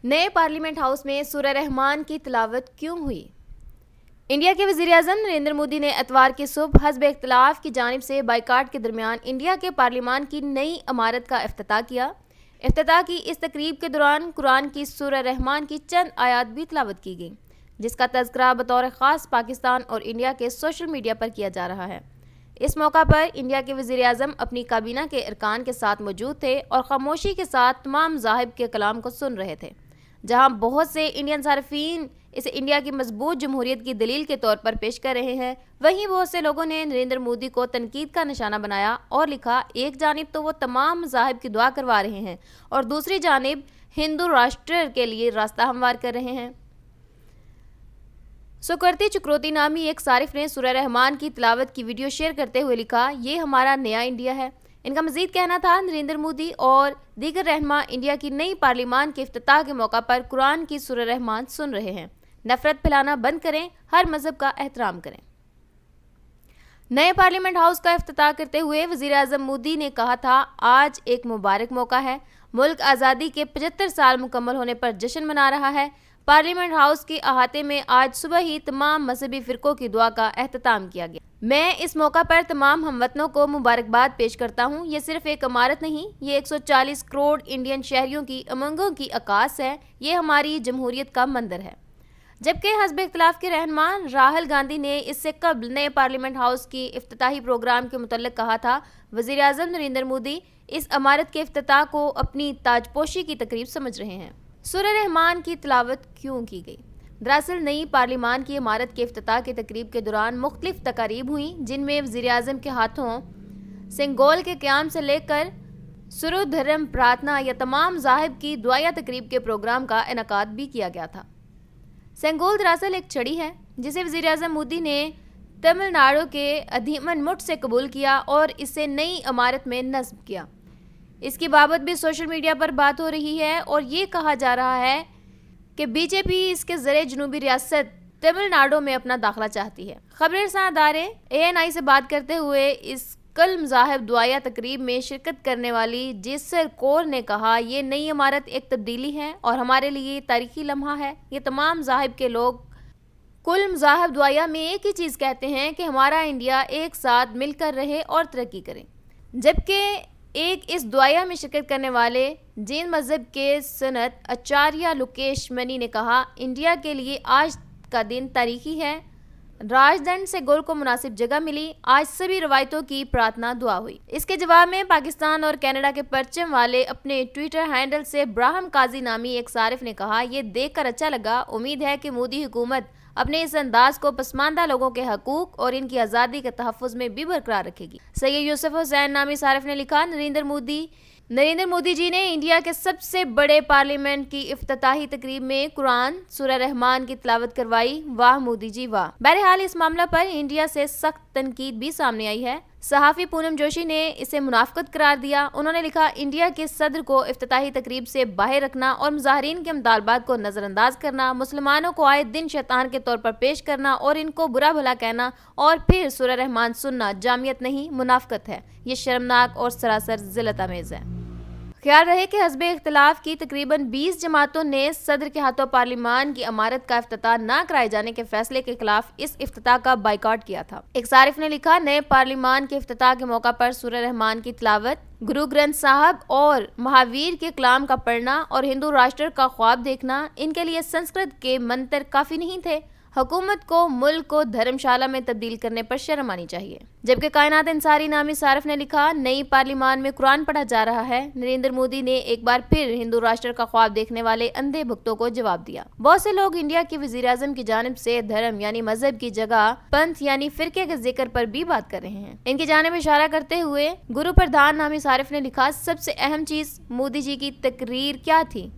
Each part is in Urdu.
نئے پارلیمنٹ ہاؤس میں سورہ رحمان کی تلاوت کیوں ہوئی؟ انڈیا کے وزیر اعظم نریندر مودی نے اتوار کی صبح حزب اختلاف کی جانب سے بائیکاٹ کے درمیان انڈیا کے پارلیمان کی نئی عمارت کا افتتاح کیا۔ افتتاح کی اس تقریب کے دوران قرآن کی سورہ رحمان کی چند آیات بھی تلاوت کی گئیں، جس کا تذکرہ بطور خاص پاکستان اور انڈیا کے سوشل میڈیا پر کیا جا رہا ہے۔ اس موقع پر انڈیا کے وزیر اعظم اپنی کابینہ کے ارکان کے ساتھ موجود تھے اور خاموشی کے ساتھ تمام مذاہب کے کلام کو سن رہے تھے۔ جہاں بہت سے انڈین صارفین اسے انڈیا کی مضبوط جمہوریت کی دلیل کے طور پر پیش کر رہے ہیں، وہیں بہت سے لوگوں نے نریندر مودی کو تنقید کا نشانہ بنایا اور لکھا، ایک جانب تو وہ تمام مذاہب کی دعا کروا رہے ہیں اور دوسری جانب ہندو راشٹر کے لیے راستہ ہموار کر رہے ہیں۔ سکرتی چکروتی نامی ایک صارف نے سورہ رحمان کی تلاوت کی ویڈیو شیئر کرتے ہوئے لکھا، یہ ہمارا نیا انڈیا ہے۔ ان کا مزید کہنا تھا، نریندر مودی اور دیگر رہنما انڈیا کی نئی پارلیمان کے افتتاح کے موقع پر قرآن کی سورہ رحمان سن رہے ہیں۔ نفرت پھیلانا بند کریں، ہر مذہب کا احترام کریں۔ نئے پارلیمنٹ ہاؤس کا افتتاح کرتے ہوئے وزیر اعظم مودی نے کہا تھا، آج ایک مبارک موقع ہے، ملک آزادی کے 75 سال مکمل ہونے پر جشن منا رہا ہے۔ پارلیمنٹ ہاؤس کے احاطے میں آج صبح ہی تمام مذہبی فرقوں کی دعا کا اختتام کیا گیا۔ میں اس موقع پر تمام ہم وطنوں کو مبارکباد پیش کرتا ہوں۔ یہ صرف ایک عمارت نہیں، یہ 140 کروڑ انڈین شہریوں کی امنگوں کی عکاس ہے، یہ ہماری جمہوریت کا مندر ہے۔ جبکہ حزب اختلاف کے رہنما راہل گاندھی نے اس سے قبل نئے پارلیمنٹ ہاؤس کی افتتاحی پروگرام کے متعلق کہا تھا، وزیر اعظم نریندر مودی اس عمارت کے افتتاح کو اپنی تاج پوشی کی تقریب سمجھ رہے ہیں۔ سورہ رحمان کی تلاوت کیوں کی گئی؟ دراصل نئی پارلیمان کی عمارت کے افتتاح کی تقریب کے دوران مختلف تقاریب ہوئیں، جن میں وزیر اعظم کے ہاتھوں سنگول کے قیام سے لے کر سرو دھرم پراتھنا یا تمام مذاہب کی دعائیہ تقریب کے پروگرام کا انعقاد بھی کیا گیا تھا۔ سنگول دراصل ایک چھڑی ہے جسے وزیر اعظم مودی نے تمل ناڈو کے ادھیمن مٹھ سے قبول کیا اور اسے نئی عمارت میں نصب کیا۔ اس کی بابت بھی سوشل میڈیا پر بات ہو رہی ہے اور یہ کہا جا رہا ہے کہ بی جے پی اس کے ذریعے جنوبی ریاست تمل ناڈو میں اپنا داخلہ چاہتی ہے۔ خبر رساں ادارے ANI سے بات کرتے ہوئے اس کل مذاہب دعائیہ تقریب میں شرکت کرنے والی جیسر کور نے کہا، یہ نئی عمارت ایک تبدیلی ہے اور ہمارے لیے تاریخی لمحہ ہے۔ یہ تمام مذاہب کے لوگ کل مذاہب دعائیہ میں ایک ہی چیز کہتے ہیں کہ ہمارا انڈیا ایک ساتھ مل کر رہے اور ترقی کرے۔ جبکہ ایک اس دعائیہ میں شرکت کرنے والے جین مذہب کے سنت آچاریہ لوکیش منی نے کہا، انڈیا کے لیے آج کا دن تاریخی ہے۔ راج دنڈ سے گل کو مناسب جگہ ملی، آج سبھی روایتوں کی پراتھنا دعا ہوئی۔ اس کے جواب میں پاکستان اور کینیڈا کے پرچم والے اپنے ٹویٹر ہینڈل سے براہم قاضی نامی ایک صارف نے کہا، یہ دیکھ کر اچھا لگا، امید ہے کہ مودی حکومت اپنے اس انداز کو پسماندہ لوگوں کے حقوق اور ان کی آزادی کے تحفظ میں بھی برقرار رکھے گی۔ سید یوسف حسین نامی صارف نے لکھا، نریندر مودی جی نے انڈیا کے سب سے بڑے پارلیمنٹ کی افتتاحی تقریب میں قرآن سورہ رحمان کی تلاوت کروائی، واہ مودی جی واہ۔ بہرحال اس معاملہ پر انڈیا سے سخت تنقید بھی سامنے آئی ہے۔ صحافی پونم جوشی نے اسے منافقت قرار دیا۔ انہوں نے لکھا، انڈیا کے صدر کو افتتاحی تقریب سے باہر رکھنا اور مظاہرین کے مطالبات کو نظر انداز کرنا، مسلمانوں کو آئے دن شیطان کے طور پر پیش کرنا اور ان کو برا بھلا کہنا اور پھر سورہ رحمان سننا جامعیت نہیں، منافقت ہے۔ یہ شرمناک اور سراسر ذلت آمیز ہے۔ خیال رہے کہ حزب اختلاف کی تقریباً 20 جماعتوں نے صدر کے ہاتھوں پارلیمان کی عمارت کا افتتاح نہ کرائے جانے کے فیصلے کے خلاف اس افتتاح کا بائیکاٹ کیا تھا۔ ایک صارف نے لکھا، نئے پارلیمان کے افتتاح کے موقع پر سورہ رحمان کی تلاوت، گرو گرنتھ صاحب اور مہاویر کے کلام کا پڑھنا اور ہندو راشٹر کا خواب دیکھنا، ان کے لیے سنسکرت کے منتر کافی نہیں تھے۔ حکومت کو ملک کو دھرم شالہ میں تبدیل کرنے پر شرم آنی چاہیے۔ جبکہ کائنات انصاری نامی صارف نے لکھا، نئی پارلیمان میں قرآن پڑھا جا رہا ہے۔ نریندر مودی نے ایک بار پھر ہندو راشٹر کا خواب دیکھنے والے اندھے بھکتوں کو جواب دیا۔ بہت سے لوگ انڈیا کے وزیر اعظم کی جانب سے دھرم یعنی مذہب کی جگہ پنتھ یعنی فرقے کے ذکر پر بھی بات کر رہے ہیں۔ ان کی جانب اشارہ کرتے ہوئے گرو پردھان نامی صارف نے لکھا، سب سے اہم چیز مودی جی کی تقریر کیا تھی؟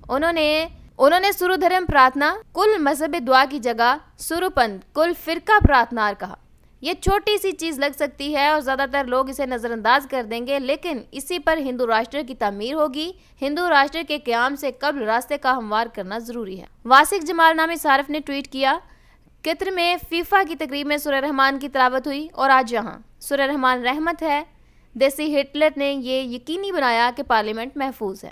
انہوں نے سرو دھرم پراتھنا کل مذہب دعا کی جگہ سرو پنتھ کل فرقہ پراتھنا کہا۔ یہ چھوٹی سی چیز لگ سکتی ہے اور زیادہ تر لوگ اسے نظر انداز کر دیں گے، لیکن اسی پر ہندو راشٹر کی تعمیر ہوگی۔ ہندو راشٹر کے قیام سے قبل راستے کا ہموار کرنا ضروری ہے۔ واسق جمال نامی صارف نے ٹویٹ کیا، قطر میں فیفا کی تقریب میں سورہ رحمان کی تلاوت ہوئی اور آج یہاں سورہ رحمان رحمت ہے۔ دیسی ہٹلر نے یہ یقینی بنایا کہ پارلیمنٹ محفوظ ہے۔